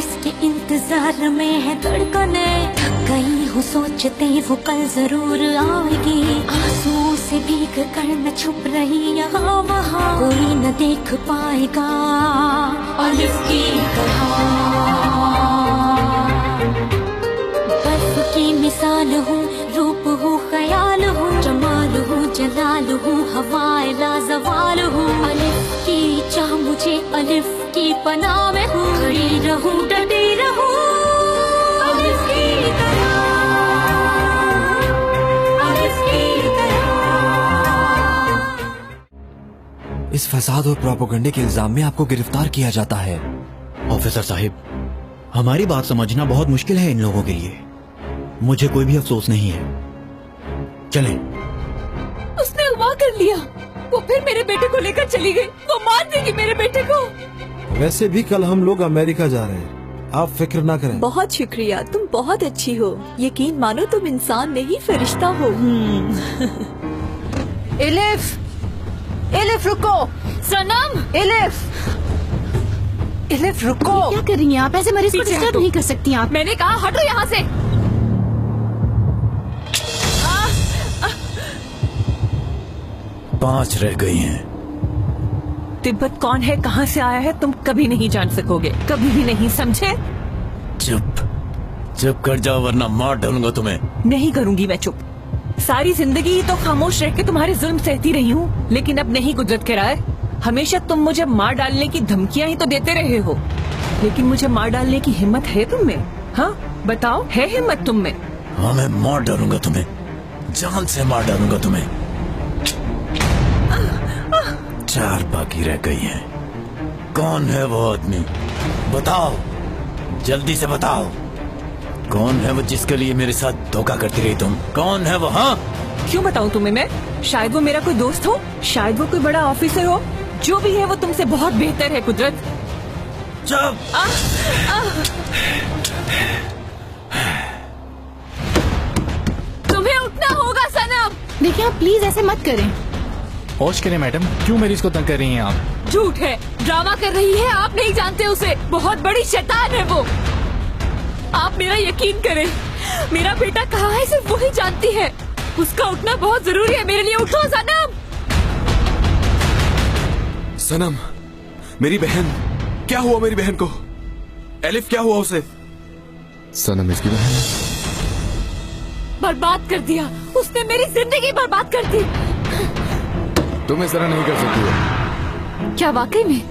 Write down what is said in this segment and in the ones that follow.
जिसके इंतजार में है धड़कने, थक गई हूँ सोचते वो कल जरूर आएगी। आंसू से भीग कर न छुप रही यहाँ वहाँ, कोई न देख पाएगा अलिफ की तरह। बर्फ की मिसाल हूँ, रूप हूँ, ख्याल हूँ, जमाल हूँ, जलाल हूँ, हवाए लाजवाल हूँ। अलिफ की चाह मुझे अलिफ की पनाह में हूँ, खड़ी रहूँ डटी रहूँ अलिफ की तरह, अलिफ की तरह। इस फसाद और प्रोपेगेंडे के इल्जाम में आपको गिरफ्तार किया जाता है। ऑफिसर साहिब, हमारी बात समझना बहुत मुश्किल है इन लोगों के लिए। मुझे कोई भी अफसोस नहीं है। चलें। उसने अगवा कर लिया। वो फिर मेरे बेटे को लेकर चली गई। वो मार देगी मेरे बेटे को। वैसे भी कल हम लोग अमेरिका जा रहे हैं, आप फिक्र ना करें। बहुत शुक्रिया, तुम बहुत अच्छी हो। यकीन मानो तुम इंसान नहीं फरिश्ता हो। एलिफ, एलिफ रुको। सनम, एलिफ, एलिफ रुको। क्या कर रही हैं आप? ऐसे मरीज को डिस्टर्ब नहीं कर सकती आप। मैंने कहा हटो यहाँ से। 5 रह गई हैं। तिब्बत कौन है, कहाँ से आया है, तुम कभी नहीं जान सकोगे, कभी भी नहीं, समझे? चुप चुप कर जाओ वरना मार डालूंगा तुम्हें। नहीं करूंगी मैं चुप। सारी जिंदगी तो खामोश रह के तुम्हारे जुल्म सहती रही हूँ, लेकिन अब नहीं कुदरत के राय। हमेशा तुम मुझे मार डालने की धमकियाँ ही तो देते रहे हो, लेकिन मुझे मार डालने की हिम्मत है तुम में? हाँ बताओ, है हिम्मत तुम में? हाँ, मैं मार डालूंगा तुम्हें, जान से मार डालूंगा तुम्हें। 4 बाकी रह गई हैं। कौन है वो आदमी? बताओ, जल्दी से बताओ। कौन है वो जिसके लिए मेरे साथ धोखा करती रही तुम? कौन है वो? हाँ, क्यों बताऊं तुम्हें मैं? शायद वो मेरा कोई दोस्त हो, शायद वो कोई बड़ा ऑफिसर हो। जो भी है वो तुमसे बहुत बेहतर है कुदरत। चुप। तुम्हें उठना होगा सनम। देखिए आप प्लीज ऐसे मत करें। होश करें मैडम, क्यों मरीज को तंग कर रही हैं आप? झूठ है, ड्रामा कर रही है। आप नहीं जानते उसे, बहुत बड़ी शैतान है वो। आप मेरा यकीन करें, मेरा बेटा कहाँ है सिर्फ वही जानती है। उसका उठना बहुत जरूरी है मेरे लिए। उठो सनम। सनम, मेरी बहन, क्या हुआ मेरी बहन को? एलिफ क्या हुआ उसे? सनम इसकी बहन है। बर्बाद कर दिया उसने, मेरी जिंदगी बर्बाद कर दी। तुम इस तरह नहीं कर सकती हो। क्या वाकई में?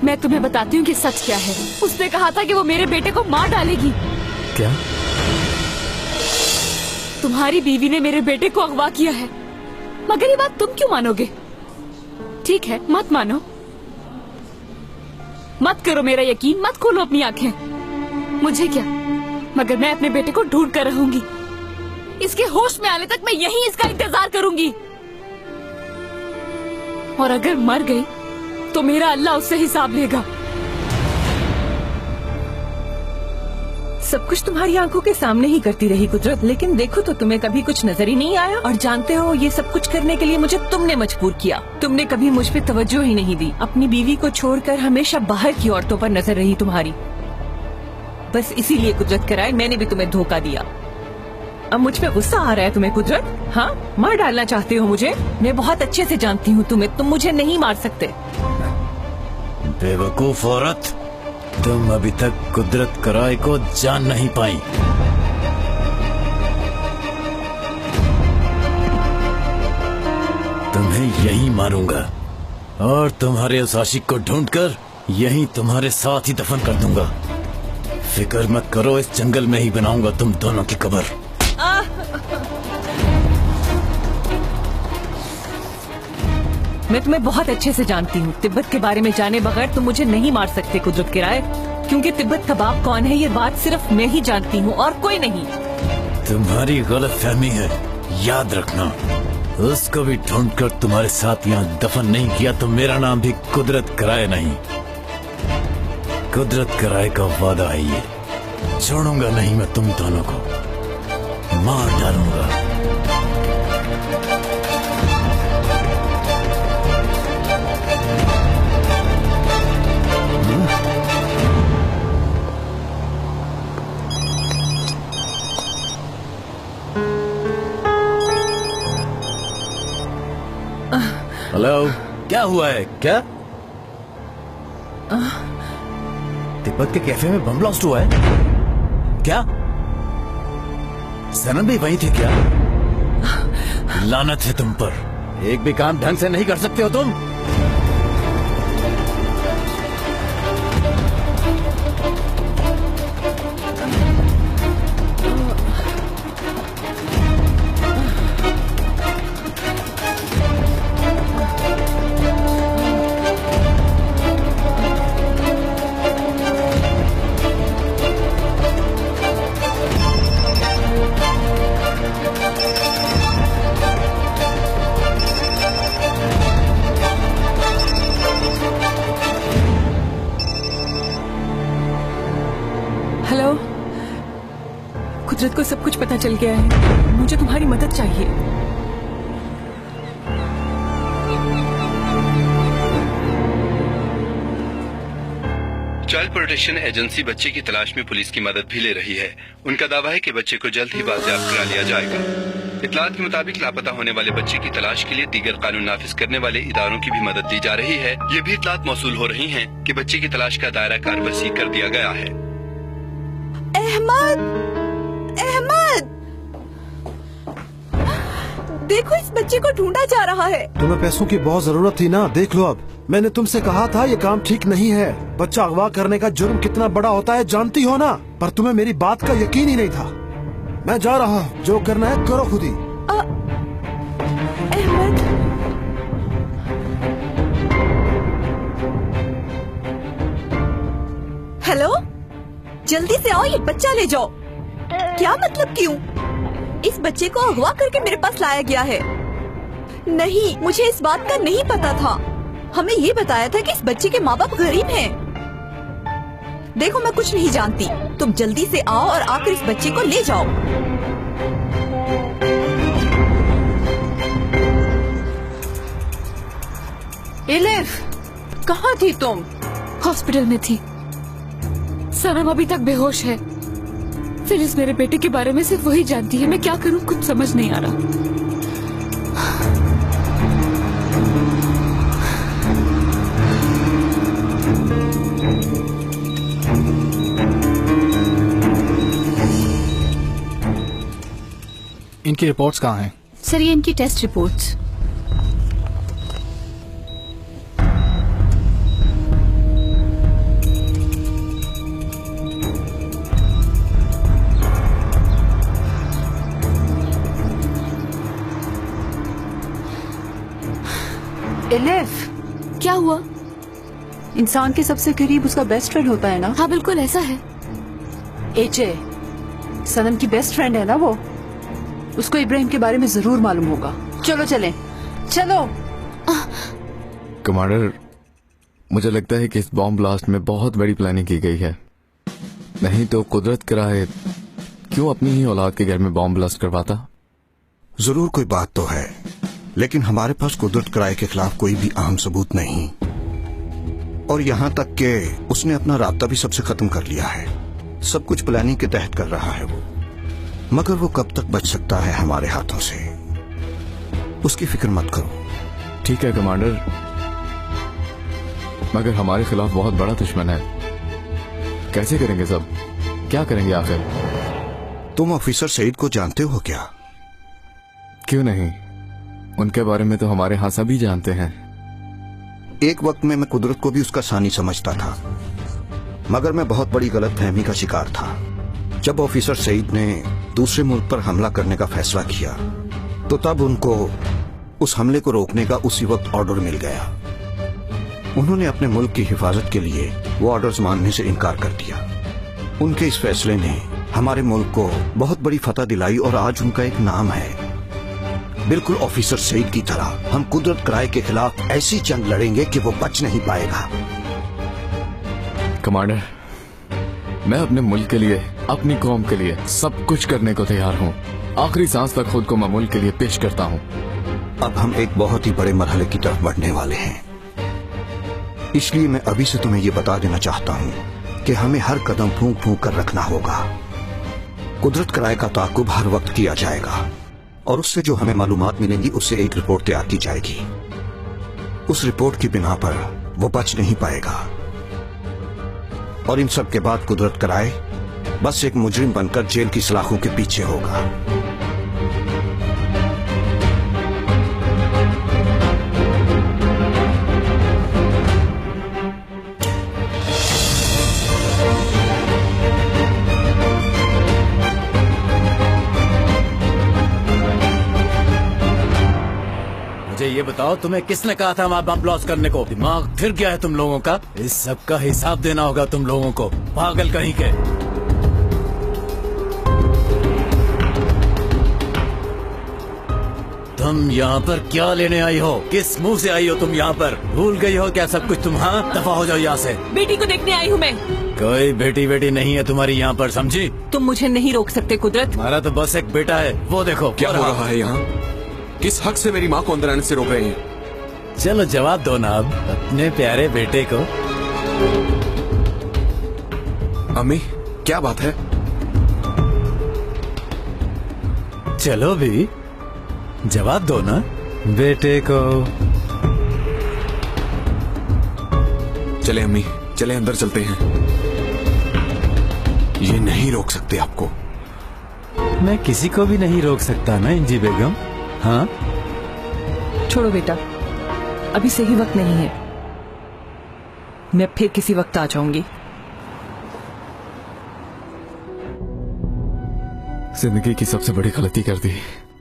मैं तुम्हें बताती हूँ कि सच क्या है। उसने कहा था कि वो मेरे बेटे को मार डालेगी। क्या? तुम्हारी बीवी ने मेरे बेटे को अगवा किया है। मगर ये बात तुम क्यों मानोगे? ठीक है, मत मानो, मत करो मेरा यकीन, मत खोलो अपनी आंखें। मुझे क्या, मगर मैं अपने बेटे को ढूंढ कर रहूंगी। इसके होश में आने तक मैं यहीं इसका इंतजार करूंगी। और अगर मर गई तो मेरा अल्लाह उससे हिसाब लेगा। सब कुछ तुम्हारी आंखों के सामने ही करती रही कुदरत, लेकिन देखो तो तुम्हें कभी कुछ नजर ही नहीं आया। और जानते हो, ये सब कुछ करने के लिए मुझे तुमने मजबूर किया। तुमने कभी मुझ पे तवज्जो ही नहीं दी। अपनी बीवी को छोड़कर हमेशा बाहर की औरतों पर नजर रही तुम्हारी। बस इसीलिए कुदरत कराए मैंने भी तुम्हें धोखा दिया। अब मुझ पे गुस्सा आ रहा है तुम्हें कुदरत? हाँ, मार डालना चाहते हो मुझे? मैं बहुत अच्छे से जानती हूँ तुम्हें, तुम मुझे नहीं मार सकते। बेवकूफ औरत, तुम अभी तक कुदरत कराए को जान नहीं पाई। तुम्हें यहीं मारूंगा और तुम्हारे उस आशिक को ढूंढकर यहीं तुम्हारे साथ ही दफन कर दूंगा। फिक्र मत करो, इस जंगल में ही बनाऊंगा तुम दोनों की कब्र। मैं तुम्हें बहुत अच्छे से जानती हूँ। तिब्बत के बारे में जाने बगैर तुम मुझे नहीं मार सकते कुदरत के राय, क्योंकि तिब्बत का बाप कौन है ये बात सिर्फ मैं ही जानती हूँ और कोई नहीं। तुम्हारी गलतफहमी है, याद रखना। उसको भी ढूंढकर तुम्हारे साथ यहाँ दफन नहीं किया तो मेरा नाम भी कुदरत कराए नहीं। कुदरत कराए का वादा है ये, छोड़ूंगा नहीं मैं तुम दोनों को, मार डालूंगा। हेलो, क्या हुआ है? क्या तिब्बत के कैफे में बम ब्लास्ट हुआ है? क्या सनम भी वही थे क्या? लानत है तुम पर, एक भी काम ढंग से नहीं कर सकते हो तुम। कुदरत को सब कुछ पता चल गया है, मुझे तुम्हारी मदद चाहिए। चाइल्ड प्रोटेक्शन एजेंसी बच्चे की तलाश में पुलिस की मदद भी ले रही है। उनका दावा है कि बच्चे को जल्द ही बाजियाब करा लिया जाएगा। इत्तलात के मुताबिक लापता होने वाले बच्चे की तलाश के लिए दीगर कानून नाफिज करने वाले इदारों की भी मदद ली जा रही है। ये भी इत्तलात मौसूल हो रही हैं कि बच्चे की तलाश का दायरा कार वसी कर दिया गया है। अहमद, अहमद, देखो इस बच्चे को ढूंढा जा रहा है। तुम्हें पैसों की बहुत जरूरत थी ना, देख लो अब। मैंने तुमसे कहा था ये काम ठीक नहीं है। बच्चा अगवा करने का जुर्म कितना बड़ा होता है जानती हो ना, पर तुम्हें मेरी बात का यकीन ही नहीं था। मैं जा रहा हूँ, जो करना है करो खुद ही। अहमद, हेलो, जल्दी से आओ, ये बच्चा ले जाओ। क्या मतलब क्यों? इस बच्चे को अगवा करके मेरे पास लाया गया है। नहीं, मुझे इस बात का नहीं पता था। हमें ये बताया था कि इस बच्चे के माँ बाप गरीब हैं। देखो मैं कुछ नहीं जानती, तुम जल्दी से आओ और आकर इस बच्चे को ले जाओ। एलिफ, कहाँ थी तुम? हॉस्पिटल में थी। सनम अभी तक बेहोश है। फिलिस मेरे बेटे के बारे में सिर्फ वही जानती है। मैं क्या करूं, कुछ समझ नहीं आ रहा। इनकी रिपोर्ट्स कहाँ हैं? सर ये इनकी टेस्ट रिपोर्ट्स। एलिफ, क्या हुआ? इंसान के सबसे करीब उसका बेस्ट फ्रेंड होता है ना? हाँ बिल्कुल ऐसा है। एचे, सनम की बेस्ट फ्रेंड है ना वो। उसको इब्राहिम के बारे में जरूर मालूम होगा। चलो चलें, चलो। कमांडर, मुझे लगता है कि इस बॉम्ब ब्लास्ट में बहुत बड़ी प्लानिंग की गई है। नहीं तो कुदरत कराए क्यों अपनी ही औलाद के घर में बॉम्ब ब्लास्ट करवाता? जरूर कोई बात तो है, लेकिन हमारे पास कुदरत कराए के खिलाफ कोई भी अहम सबूत नहीं। और यहाँ तक कि उसने अपना राब्ता भी सबसे खत्म कर लिया है। सब कुछ प्लानिंग के तहत कर रहा है वो, मगर वो कब तक बच सकता है हमारे हाथों से? उसकी फिक्र मत करो। ठीक है कमांडर, मगर हमारे खिलाफ बहुत बड़ा दुश्मन है। कैसे करेंगे सब? क्या करेंगे आखिर? तुम ऑफिसर सईद को जानते हो क्या? क्यों नहीं, उनके बारे में तो हमारे यहाँ सभी जानते हैं। एक वक्त में मैं कुदरत को भी उसका सानी समझता था, मगर मैं बहुत बड़ी गलतफहमी का शिकार था। जब ऑफिसर सईद ने दूसरे मुल्क पर हमला करने का फैसला किया, तो तब उनको उस हमले को रोकने का उसी वक्त ऑर्डर मिल गया। उन्होंने अपने मुल्क की हिफाजत के लिए वो ऑर्डर्स मानने से इनकार कर दिया। उनके इस फैसले ने हमारे मुल्क को बहुत बड़ी फतह दिलाई और आज उनका एक नाम है। बिल्कुल ऑफिसर सईद की तरह हम कुदरत कराए के खिलाफ ऐसी जंग लड़ेंगे कि वो बच नहीं पाएगा। कमांडर, मैं अपने मुल्क के लिए, अपनी कौम के लिए सब कुछ करने को तैयार हूँ। आखिरी सांस तक खुद को मैं मुल्क के लिए पेश करता हूँ। अब हम एक बहुत ही बड़े मरहले की तरफ बढ़ने वाले हैं, इसलिए मैं अभी से तुम्हें ये बता देना चाहता हूँ कि हमें हर कदम फूंक फूंक कर रखना होगा। कुदरत कराए का ताकुब हर वक्त किया जाएगा और उससे जो हमें मालूमात मिलेंगी उससे एक रिपोर्ट तैयार की जाएगी। उस रिपोर्ट की बिना पर वो बच नहीं पाएगा। और इन सब के बाद कुदरत कराए बस एक मुजरिम बनकर जेल की सलाखों के पीछे होगा। मुझे ये बताओ, तुम्हें किसने कहा था वहाँ बम ब्लास्ट करने को? दिमाग फिर गया है तुम लोगों का? इस सब का हिसाब देना होगा तुम लोगों को, पागल कहीं के। तुम यहाँ पर क्या लेने आई हो? किस मुंह से आई हो तुम यहाँ पर? भूल गई हो क्या सब कुछ तुम? हाँ, दफा हो जाओ यहाँ से। बेटी को देखने आई हूँ मैं। कोई बेटी बेटी नहीं है तुम्हारी यहाँ पर, समझी? तुम मुझे नहीं रोक सकते कुदरत। हमारा तो बस एक बेटा है, वो देखो। क्या हो रहा है यहाँ? किस हक से मेरी माँ को अंदर आने से रोक रहे हैं? चलो जवाब दो ना अब अपने प्यारे बेटे को। अम्मी, क्या बात है? चलो भी जवाब दो ना बेटे को। चले अम्मी, चले अंदर चलते हैं। ये नहीं रोक सकते आपको। मैं किसी को भी नहीं रोक सकता ना इंजी बेगम। हाँ छोड़ो बेटा, अभी सही वक्त नहीं है। मैं फिर किसी वक्त आ जाऊंगी। जिंदगी की सबसे बड़ी गलती कर दी।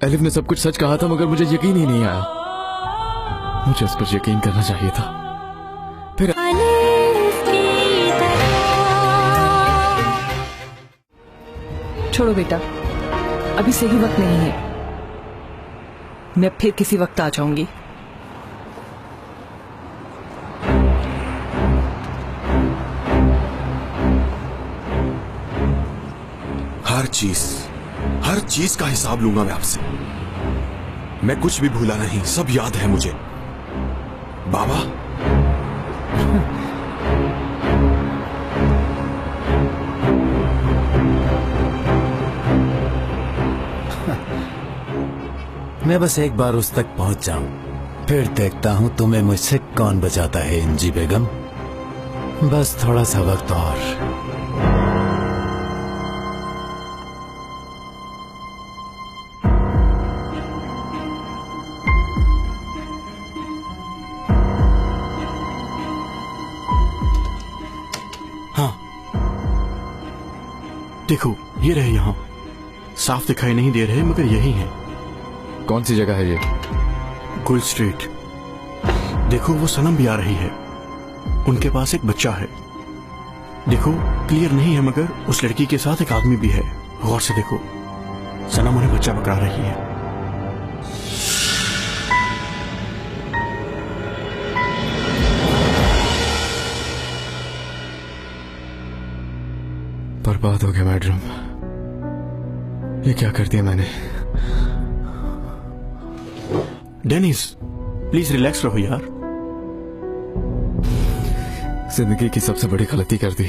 एलिफ ने सब कुछ सच कहा था मगर मुझे यकीन ही नहीं आया। मुझे उस पर यकीन करना चाहिए था। फिर छोड़ो बेटा, अभी सही वक्त नहीं है। मैं फिर किसी वक्त आ जाऊंगी। हर चीज का हिसाब लूंगा मैं आपसे। मैं कुछ भी भूला नहीं, सब याद है मुझे। बाबा, मैं बस एक बार उस तक पहुंच जाऊं, फिर देखता हूं तुम्हें मुझसे कौन बचाता है इंजी बेगम। बस थोड़ा सा वक्त और। देखो ये रहे, यहाँ साफ दिखाई नहीं दे रहे मगर यही है। कौन सी जगह है ये? गुल स्ट्रीट। देखो वो सनम भी आ रही है, उनके पास एक बच्चा है। देखो क्लियर नहीं है मगर उस लड़की के साथ एक आदमी भी है। गौर से देखो, सनम उन्हें बच्चा पकड़ा रही है। बर्बाद हो गया मैडम। ये क्या कर दिया मैंने? डेनिस प्लीज रिलैक्स रहो यार। जिंदगी की सबसे बड़ी गलती कर दी।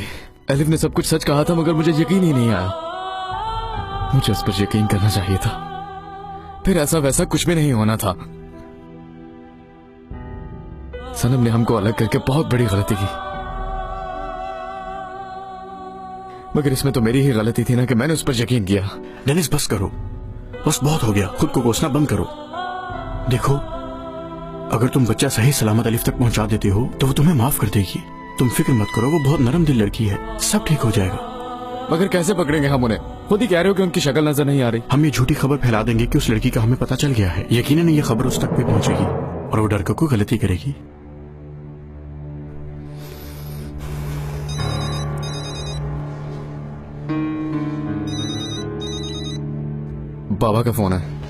एलिफ ने सब कुछ सच कहा था मगर मुझे यकीन ही नहीं आया। मुझे उस पर यकीन करना चाहिए था। फिर ऐसा वैसा कुछ भी नहीं होना था। सनम ने हमको अलग करके बहुत बड़ी गलती की, मगर इसमें तो मेरी ही गलती थी ना कि मैंने उस पर यकीन किया। डेनिस बस करो, बस बहुत हो गया। खुद को कोसना बंद करो। देखो अगर तुम बच्चा सही सलामत अलिफ तक पहुंचा देते हो तो वो तुम्हें माफ कर देगी। तुम फिक्र मत करो, वो बहुत नरम दिल लड़की है, सब ठीक हो जाएगा। मगर कैसे पकड़ेंगे हम उन्हें? खुद ही कह रहे हो कि उनकी शक्ल नजर नहीं आ रही। हम ये झूठी खबर फैला देंगे कि उस लड़की का हमें पता चल गया है। यकीनन ये खबर उस तक भी पहुंचेगी और वो डर को गलती करेगी। बाबा का फोन है।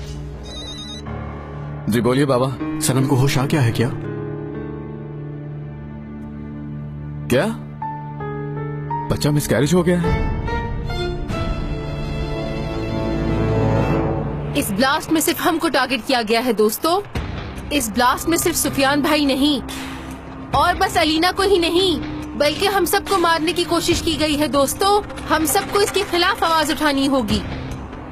जी बोलिए बाबा। सनम को होश आ गया है क्या? क्या बच्चा मिसकैरेज हो गया है? इस ब्लास्ट में सिर्फ हमको टारगेट किया गया है दोस्तों। इस ब्लास्ट में सिर्फ सुफियान भाई नहीं और बस अलीना को ही नहीं बल्कि हम सबको मारने की कोशिश की गई है दोस्तों। हम सबको इसके खिलाफ आवाज उठानी होगी।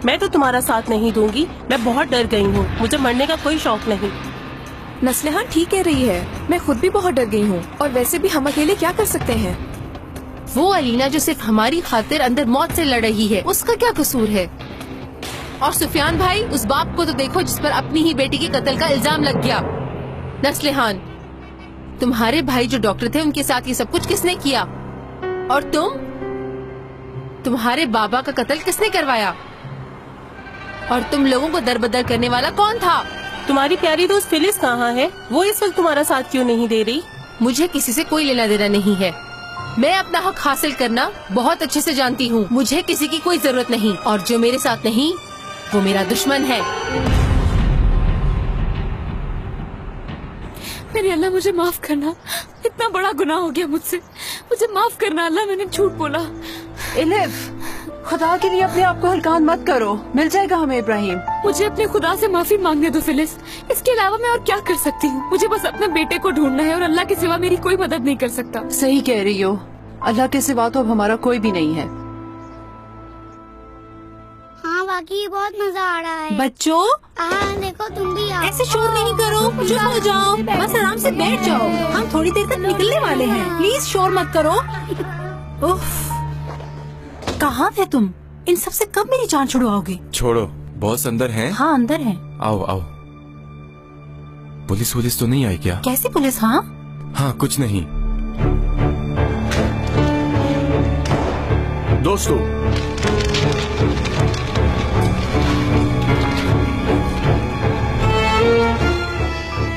मैं तो तुम्हारा साथ नहीं दूंगी। मैं बहुत डर गई हूँ, मुझे मरने का कोई शौक नहीं। नस्लिहान ठीक कह रही है, मैं खुद भी बहुत डर गई हूँ। और वैसे भी हम अकेले क्या कर सकते हैं? वो अलीना जो सिर्फ हमारी खातिर अंदर मौत से लड़ रही है, उसका क्या कसूर है? और सुफियान भाई, उस बाप को तो देखो जिस पर अपनी ही बेटी के कत्ल का इल्जाम लग गया। नस्लिहान, तुम्हारे भाई जो डॉक्टर थे, उनके साथ ये सब कुछ किसने किया? और तुम्हारे बाबा का कत्ल किसने करवाया? और तुम लोगों को दरबदर करने वाला कौन था? तुम्हारी प्यारी दोस्त फिलिस कहाँ है? वो इस वक्त तुम्हारा साथ क्यों नहीं दे रही? मुझे किसी से कोई लेना देना नहीं है। मैं अपना हक हासिल करना बहुत अच्छे से जानती हूँ। मुझे किसी की कोई जरूरत नहीं, और जो मेरे साथ नहीं वो मेरा दुश्मन है। मेरे अल्लाह, मुझे माफ करना, इतना बड़ा गुनाह हो गया मुझसे, मुझे माफ करना अल्लाह, मैंने झूठ बोला। एलिफ, खुदा के लिए अपने आप को हल्कान मत करो, मिल जाएगा हमें इब्राहिम। मुझे अपने खुदा से माफी मांगने दो फिलिस, इसके अलावा मैं और क्या कर सकती हूँ? मुझे बस अपने बेटे को ढूंढना है और अल्लाह के सिवा मेरी कोई मदद नहीं कर सकता। सही कह रही हो, अल्लाह के सिवा तो अब हमारा कोई भी नहीं है। हाँ वाकई बहुत मजा आ रहा है। बच्चों, हाँ देखो तुम भी आओ। ऐसे शोर नहीं करो, चुप हो जाओ, बस आराम से बैठ जाओ। हम थोड़ी देर तक निकलने वाले हैं, प्लीज शोर मत करो। उफ, कहाँ थे तुम? इन सब से कब मेरी जान छुड़वाओगे? छोड़ो, बॉस अंदर हैं? हाँ अंदर हैं। आओ आओ। पुलिस तो नहीं आई क्या? कैसी पुलिस? हाँ हाँ, कुछ नहीं। दोस्तों,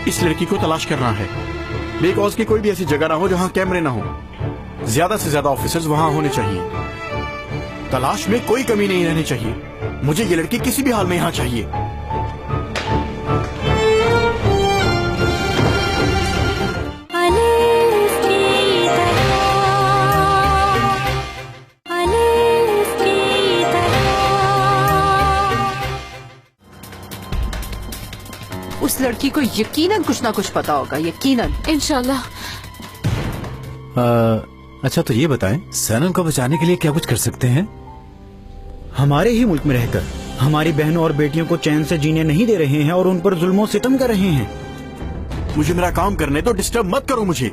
इस लड़की को तलाश करना है। बेकॉज की कोई भी ऐसी जगह ना हो जहां कैमरे ना हो। ज्यादा से ज्यादा ऑफिसर्स वहां होने चाहिए। तलाश में कोई कमी नहीं रहनी चाहिए। मुझे ये लड़की किसी भी हाल में यहाँ चाहिए। उस लड़की को यकीनन कुछ ना कुछ पता होगा, यकीनन। इंशाल्लाह। अच्छा तो ये बताएं, सनम को बचाने के लिए क्या कुछ कर सकते हैं? हमारे ही मुल्क में रहकर हमारी बहनों और बेटियों को चैन से जीने नहीं दे रहे हैं और उन पर जुल्मों सितम कर रहे हैं। मुझे मेरा काम करने तो डिस्टर्ब मत करो मुझे।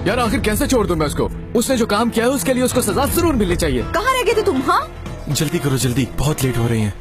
यार आखिर कैसे छोड़ दूं मैं उसको? उसने जो काम किया है उसके लिए उसको सजा जरूर मिलनी चाहिए। कहाँ रह गए थे तुम? हाँ जल्दी करो जल्दी, बहुत लेट हो रही है।